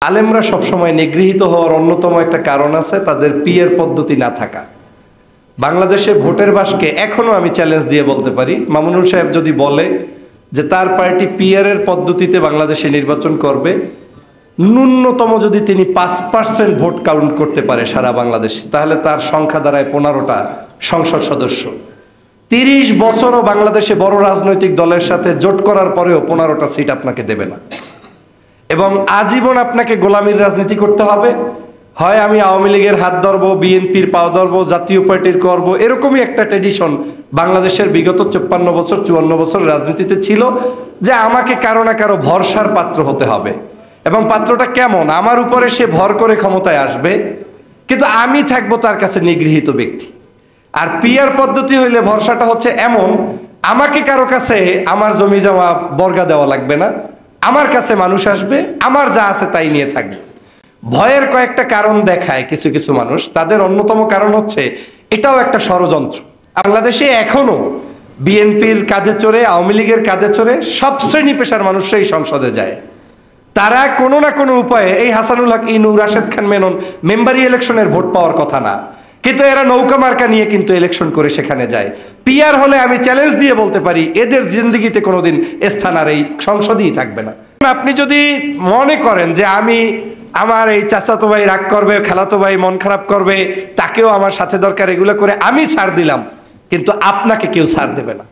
আলেমরা সবসময় নিগৃহীত হওয়ার অন্যতম একটা কারণ আছে তাদের পিয়ার পদ্ধতি না থাকা। বাংলাদেশে ভোটের বাসকে এখনো আমি চ্যালেঞ্জ দিয়ে বলতে পারি, মামুনুল সাহেব যদি বলে যে তার পার্টি পিয়ারের পদ্ধতিতে বাংলাদেশে নির্বাচন করবে, ন্যূনতম যদি তিনি 5% ভোট কাউন্ট করতে পারে সারা বাংলাদেশে, তাহলে তার সংখ্যা দাঁড়ায় 15টা সংসদ সদস্য। 30 বছরও বাংলাদেশে বড় রাজনৈতিক দলের সাথে জোট করার পরেও 15টা সিট আপনাকে দেবে না, এবং আজীবন আপনাকে গোলামির রাজনীতি করতে হবে। হয় আমি আওয়ামী লীগের হাত ধরবো, বিএনপির পাও ধরবো, জাতীয় পার্টির করবো, এরকমই একটা ট্রেডিশন বাংলাদেশের বিগত 54 বছর 54 বছর রাজনীতিতে ছিল, যে আমাকে কারো না কারো ভরসার পাত্র হতে হবে। এবং পাত্রটা কেমন? আমার উপরে সে ভর করে ক্ষমতায় আসবে, কিন্তু আমি থাকবো তার কাছে নিগৃহীত ব্যক্তি। আর পিয়ার পদ্ধতি হইলে ভরসাটা হচ্ছে এমন, আমাকে কারো কাছে আমার জমি জমা বর্গা দেওয়া লাগবে না, আমার কাছে মানুষ আসবে, আমার যা আছে তাই নিয়ে থাকবে। ভয়ের কয়েকটা কারণ দেখায় কিছু কিছু মানুষ, তাদের অন্যতম কারণ হচ্ছে এটাও একটা ষড়যন্ত্র। বাংলাদেশে এখনো বিএনপির কাঁধে চড়ে, আওয়ামী লীগের কাঁধে চড়ে সব শ্রেণী পেশার মানুষরাই সংসদে যায়। তারা কোনো না কোনো উপায়ে, এই হাসানুল হক ইনু, রাশেদ খান মেনন মেম্বারি ইলেকশনের ভোট পাওয়ার কথা না, কিন্তু এরা নৌকা মার্কা নিয়ে কিন্তু ইলেকশন করে সেখানে যায়। পিয়ার হলে আমি চ্যালেঞ্জ দিয়ে বলতে পারি এদের জিন্দিগিতে কোনোদিন স্থান আর এই সংসদেই থাকবে না। আপনি যদি মনে করেন যে আমার এই চাচাতো ভাই রাগ করবে, খালাতো ভাই মন খারাপ করবে, তাকেও আমার সাথে দরকার, এগুলো করে আমি ছাড় দিলাম, কিন্তু আপনাকে কেউ ছাড় দেবে না।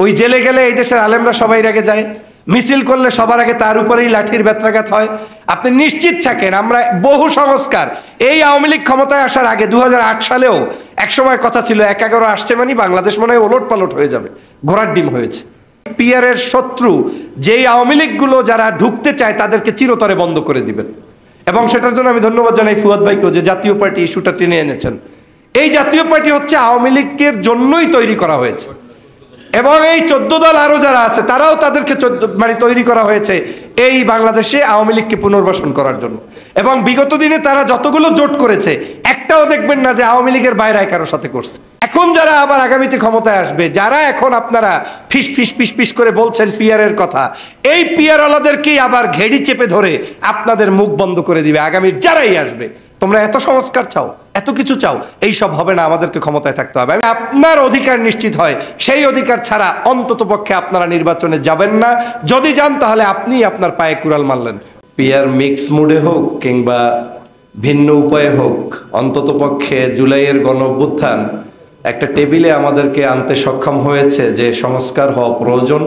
ওই জেলে গেলে এই দেশের আলেমরা সবাই আগে যায়, মিছিল করলে সবার আগে তার উপরেই লাঠির বেত্রাঘাত হয়। আপনি নিশ্চিত থাকেন, আমরা বহু সংস্কার, এই আওয়ামী লীগ ক্ষমতায় আসার আগে 2008 সালেও একসময় কথা ছিল 1/11 আসছে মানে বাংলাদেশ মনে হয় ওলট পালট হয়ে যাবে, ঘোড়ার ডিম হয়েছে। পিয়ারের শত্রু যেই আওয়ামী লীগগুলো যারা ঢুকতে চায় তাদেরকে চিরতরে বন্ধ করে দিবেন। এবং সেটার জন্য আমি ধন্যবাদ জানাই ফুয়াদ ভাইকেও, যে জাতীয় পার্টি ইস্যুটা টেনে এনেছেন। এই জাতীয় পার্টি হচ্ছে আওয়ামী লীগের জন্যই তৈরি করা হয়েছে, এবং এই 14 দল আরো যারা আছে তারাও তাদেরকে তৈরি করা হয়েছে এই বাংলাদেশে আওয়ামী লীগকে পুনর্বাসন করার জন্য। এবং বিগত দিনে তারা যতগুলো জোট করেছে একটাও দেখবেন না যে আওয়ামী লীগের বাইরে কারোর সাথে করছে। এখন যারা আবার আগামীতে ক্ষমতায় আসবে, যারা এখন আপনারা ফিস ফিস ফিস ফিস করে বলছেন পিয়ারের কথা, এই পিয়ারওয়ালাদেরকেই আবার ঘেড়ি চেপে ধরে আপনাদের মুখ বন্ধ করে দিবে আগামীর যারাই আসবে। তোমরা এত সংস্কার চাও, এত কিছু চাও, এই সব হবে না, আমাদেরকে ক্ষমতায় থাকতে হবে। আপনার অধিকার নিশ্চিত হয়, সেই অধিকার ছাড়া অন্তত পক্ষে আপনারা নির্বাচনে যাবেন না। যদি যান তাহলে আপনি আপনার পায়ে কুড়াল মারলেন। পিয়ার মিক্স মুডে হোক কিংবা ভিন্ন উপায়ে হোক, অন্তত পক্ষে জুলাইয়ের গণঅভ্যুত্থান একটা টেবিলে আমাদেরকে আনতে সক্ষম হয়েছে যে সংস্কার হওয়া প্রয়োজন,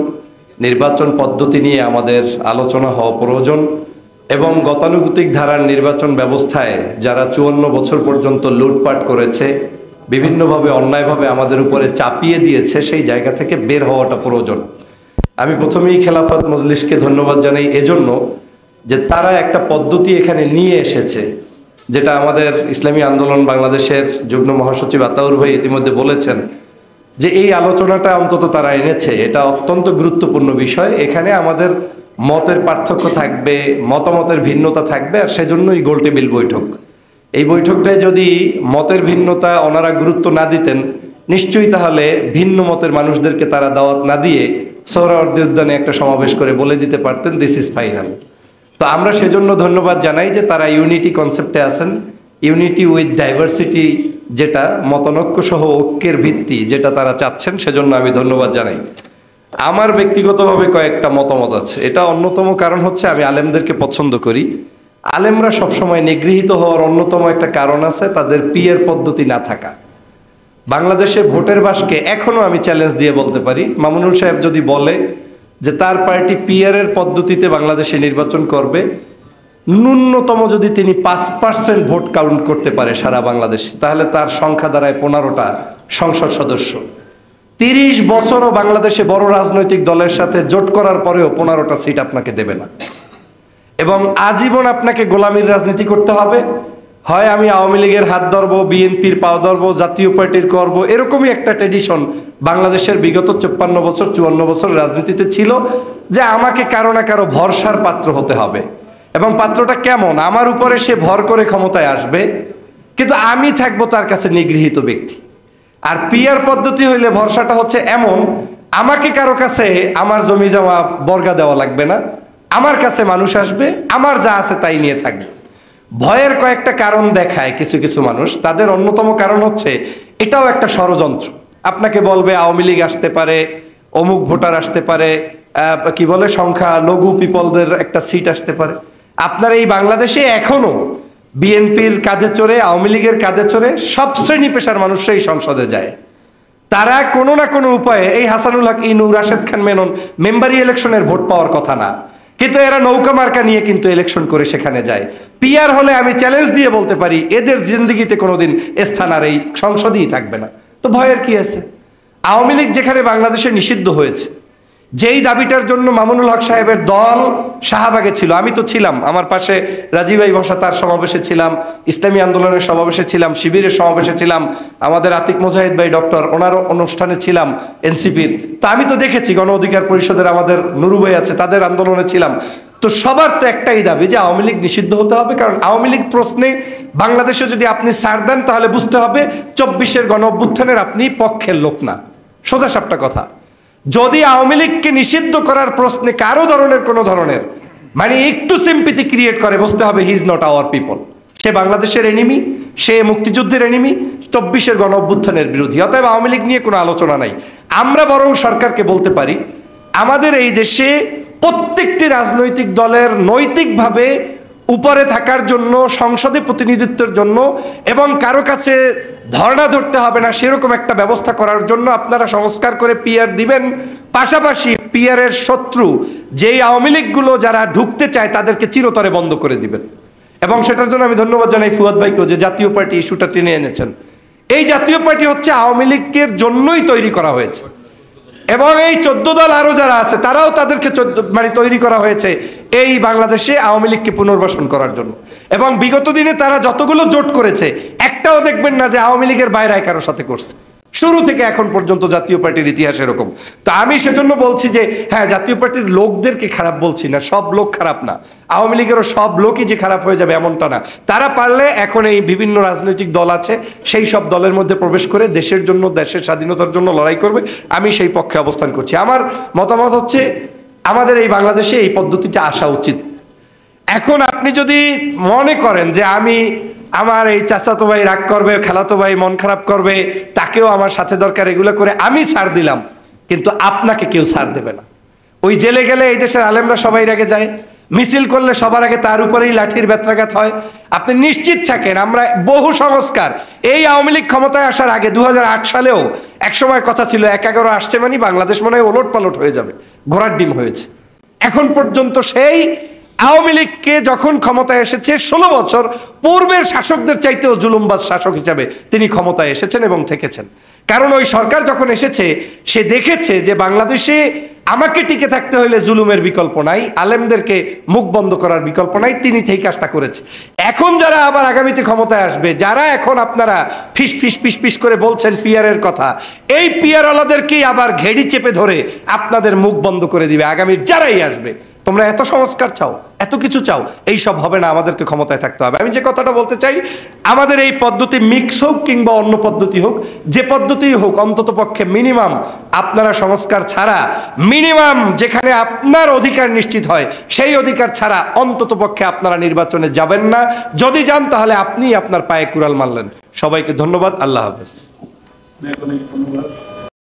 নির্বাচন পদ্ধতি নিয়ে আমাদের আলোচনা হওয়া প্রয়োজন, এবং গতানুগতিক ধারার নির্বাচন ব্যবস্থায় যারা 54 বছর পর্যন্ত লুটপাট করেছে, বিভিন্নভাবে অন্যায়ভাবে আমাদের উপরে চাপিয়ে দিয়েছে, সেই জায়গা থেকে বের হওয়াটা প্রয়োজন। আমি প্রথমেই খেলাফত মজলিসকে ধন্যবাদ জানাই এজন্য যে তারা একটা পদ্ধতি এখানে নিয়ে এসেছে, যেটা আমাদের ইসলামী আন্দোলন বাংলাদেশের যুগ্ম মহাসচিব আতাউর ভাই ইতিমধ্যে বলেছেন যে এই আলোচনাটা অন্তত তারা এনেছে, এটা অত্যন্ত গুরুত্বপূর্ণ বিষয়। এখানে আমাদের মতের পার্থক্য থাকবে, মতামতের ভিন্নতা থাকবে, আর সেজন্যই গোল টেবিল বৈঠক। এই বৈঠকটায় যদি মতের ভিন্নতা ওনারা গুরুত্ব না দিতেন, নিশ্চয়ই তাহলে ভিন্ন মতের মানুষদেরকে তারা দাওয়াত না দিয়ে সোহরাওয়ার্দী উদ্যানে একটা সমাবেশ করে বলে দিতে পারতেন দিস ইজ ফাইনাল। তো আমরা সেজন্য ধন্যবাদ জানাই যে তারা ইউনিটি কনসেপ্টে আছেন, ইউনিটি উইথ ডাইভার্সিটি, যেটা মতানৈক্য সহ ঐক্যের ভিত্তি, যেটা তারা চাচ্ছেন, সেজন্য আমি ধন্যবাদ জানাই। আমার ব্যক্তিগতভাবে কয়েকটা মতামত আছে। এটা অন্যতম কারণ হচ্ছে আমি আলেমদেরকে পছন্দ করি। আলেমরা সবসময় নিগৃহীত হওয়ার অন্যতম একটা কারণ আছে তাদের পিয়ার পদ্ধতি না থাকা। বাংলাদেশে ভোটের বাসকে এখনো আমি চ্যালেঞ্জ দিয়ে বলতে পারি, মামুনুল সাহেব যদি বলে যে তার পার্টি পিয়ারের পদ্ধতিতে বাংলাদেশে নির্বাচন করবে, ন্যূনতম যদি তিনি 5% ভোট কাউন্ট করতে পারে সারা বাংলাদেশে, তাহলে তার সংখ্যা দাঁড়ায় 15টা সংসদ সদস্য। 30 বছরও বাংলাদেশে বড় রাজনৈতিক দলের সাথে জোট করার পরেও 15টা সিট আপনাকে দেবে না, এবং আজীবন আপনাকে গোলামির রাজনীতি করতে হবে। হয় আমি আওয়ামী লীগের হাত ধরবো, বিএনপির পাও ধরবো, জাতীয় পার্টির করবো, এরকমই একটা ট্রেডিশন বাংলাদেশের বিগত 54 বছর 54 বছর রাজনীতিতে ছিল, যে আমাকে কারো না কারো ভরসার পাত্র হতে হবে। এবং পাত্রটা কেমন? আমার উপরে সে ভর করে ক্ষমতায় আসবে, কিন্তু আমি থাকবো তার কাছে নিগৃহীত ব্যক্তি। আর পিয়ার পদ্ধতি হইলে ভরসাটা হচ্ছে এমন, আমাকে কারো কাছে আমার জমি জমা বর্গা দেওয়া লাগবে না, আমার কাছে মানুষ আসবে, আমার যা আছে তাই নিয়ে থাকবে। ভয়ের কয়েকটা কারণ দেখায় কিছু কিছু মানুষ, তাদের অন্যতম কারণ হচ্ছে এটাও একটা ষড়যন্ত্র। আপনাকে বলবে আওয়ামী লীগ আসতে পারে, অমুক ভোটার আসতে পারে, কি বলে সংখ্যা লঘু পিপলদের একটা সিট আসতে পারে। আপনার এই বাংলাদেশে এখনো বিএনপির কাঁধে চড়ে, আওয়ামী লীগের কাঁধে চড়ে সব শ্রেণী পেশার মানুষরাই সংসদে যায়। তারা কোনো না কোনো উপায়ে, এই হাসানুল হক ইনু, রাশেদ খান মেনন মেম্বারি ইলেকশনের ভোট পাওয়ার কথা না, কিন্তু এরা নৌকা মার্কা নিয়ে কিন্তু ইলেকশন করে সেখানে যায়। পিআর হলে আমি চ্যালেঞ্জ দিয়ে বলতে পারি এদের জিন্দেগিতে কোনোদিন স্থান আর এই সংসদেই থাকবে না। তো ভয়ের কি আছে? আওয়ামী লীগ যেখানে বাংলাদেশে নিষিদ্ধ হয়েছে, যেই দাবিটার জন্য মামুনুল হক সাহেবের দল শাহবাগে ছিল, আমি তো ছিলাম, আমার পাশে রাজীব ভাই বসা, তার সমাবেশে ছিলাম, ইসলামী আন্দোলনের সমাবেশে ছিলাম, শিবিরের সমাবেশে ছিলাম, আমাদের আতিক মুজাহিদ ভাই ডক্টর ওনার অনুষ্ঠানে ছিলাম, এনসিপির। তো আমি তো দেখেছি গণ অধিকার পরিষদের আমাদের নুরু ভাই আছে, তাদের আন্দোলনে ছিলাম। তো সবার তো একটাই দাবি যে আওয়ামী লীগ নিষিদ্ধ হতে হবে, কারণ আওয়ামী লীগ প্রশ্নে বাংলাদেশে যদি আপনি ছাড় দেন তাহলে বুঝতে হবে 24-এর গণ অভ্যুত্থানের আপনি পক্ষের লোক না। সোজা সাপটা কথা। যদি আওয়ামী লীগকে নিষিদ্ধ করার প্রশ্নে কারো ধরনের কোনো ধরনের মানে একটু সিম্পিথি ক্রিয়েট করে, বুঝতে হবে he is not our people. সে বাংলাদেশের এনিমি, সে মুক্তিযুদ্ধের এনিমি, 24-এর গণ অভ্যুত্থানের বিরোধী। অতএব আওয়ামী লীগ নিয়ে কোনো আলোচনা নাই। আমরা বরং সরকারকে বলতে পারি আমাদের এই দেশে প্রত্যেকটি রাজনৈতিক দলের নৈতিকভাবে উপরে থাকার জন্য, সংসদে প্রতিনিধিত্বের জন্য এবং কারো কাছে ধর্ণা ধরতে হবে না সেরকম একটা ব্যবস্থা করার জন্য আপনারা সংস্কার করে পিআর দিবেন। পাশাপাশি পিআরের শত্রু যেই আওয়ামী লীগগুলো যারা ঢুকতে চায় তাদেরকে চিরতরে বন্ধ করে দিবেন। এবং সেটার জন্য আমি ধন্যবাদ জানাই ফুয়াদ ভাইকেও যে জাতীয় পার্টি ইস্যুটা টেনে এনেছেন। এই জাতীয় পার্টি হচ্ছে আওয়ামী লীগের জন্যই তৈরি করা হয়েছে এবং এই 14 দল আরো যারা আছে তারাও তাদেরকে তৈরি করা হয়েছে এই বাংলাদেশে আওয়ামী লীগকে পুনর্বাসন করার জন্য। এবং বিগত দিনে তারা যতগুলো জোট করেছে একটাও দেখবেন না যে আওয়ামী লীগের বাইরে কারোর সাথে করছে, শুরু থেকে এখন পর্যন্ত জাতীয় পার্টির ইতিহাস এরকম। তো আমি সেজন্য বলছি যে হ্যাঁ, জাতীয় পার্টির লোকদেরকে খারাপ বলছি না, সব লোক খারাপ না, আওয়ামী লীগেরও সব লোকই যে খারাপ হয়ে যাবে এমনটা না। তারা পারলে এখন এই বিভিন্ন রাজনৈতিক দল আছে সেই সব দলের মধ্যে প্রবেশ করে দেশের জন্য, দেশের স্বাধীনতার জন্য লড়াই করবে। আমি সেই পক্ষে অবস্থান করছি। আমার মতামত হচ্ছে আমাদের এই বাংলাদেশে এই পদ্ধতিটা আসা উচিত। এখন আপনি যদি মনে করেন যে আমার এই চাচাতো ভাই রাগ করবে, খালাতো ভাই মন খারাপ করবে, তাকেও আমার সাথে দরকার, এগুলো করে আমি ছাড় দিলাম, কিন্তু আপনাকে কেউ ছাড় দেবে না। ওই জেলে গেলে এই দেশের আলেমরা সবাই আগে যায়, মিছিল করলে সবার আগে তার উপরেই লাঠির বেত্রাঘাত হয়। আপনি নিশ্চিত থাকেন আমরা বহু সংস্কার, এই আওয়ামী লীগ ক্ষমতায় আসার আগে 2008 সালেও একসময় কথা ছিল 1/11 আসছে মানে বাংলাদেশ মনে হয় ওলট পালট হয়ে যাবে, ঘোড়ার ডিম হয়েছে। এখন পর্যন্ত সেই আওয়ামী লীগকে যখন ক্ষমতায় এসেছে 16 বছর পূর্বের শাসকদের চাইতেও জুলুমবাজ শাসক হিসাবে তিনি ক্ষমতায় এসেছেন এবং থেকেছেন। কারণ ওই সরকার যখন এসেছে সে দেখেছে যে বাংলাদেশে আমাকে টিকে থাকতে হলে জুলুমের বিকল্প নাই, আলেমদেরকে মুখ বন্ধ করার বিকল্প নাই, তিনি সেই কাজটা করেছে। এখন যারা আবার আগামীতে ক্ষমতায় আসবে, যারা এখন আপনারা ফিস ফিস পিস পিস করে বলছেন পিআরের কথা, এই পিআরওয়ালাদেরকেই আবার ঘেড়ি চেপে ধরে আপনাদের মুখ বন্ধ করে দিবে আগামী যারাই আসবে। তোমরা এত সংস্কার চাও, এত কিছু চাও, এই সব হবে না, আমাদেরকে ক্ষমতায় থাকতে হবে। আমি যে কথাটা বলতে চাই, আমাদের এই পদ্ধতি মিক্স হোক কিংবা অন্য পদ্ধতি হোক, যে পদ্ধতি হোক, অন্তত পক্ষে মিনিমাম আপনারা সংস্কার ছাড়া, মিনিমাম যেখানে আপনার অধিকার নিশ্চিত হয় সেই অধিকার ছাড়া অন্তত পক্ষে আপনারা নির্বাচনে যাবেন না। যদি যান তাহলে আপনি আপনার পায়ে কুড়াল মারলেন। সবাইকে ধন্যবাদ। আল্লাহ হাফেজ।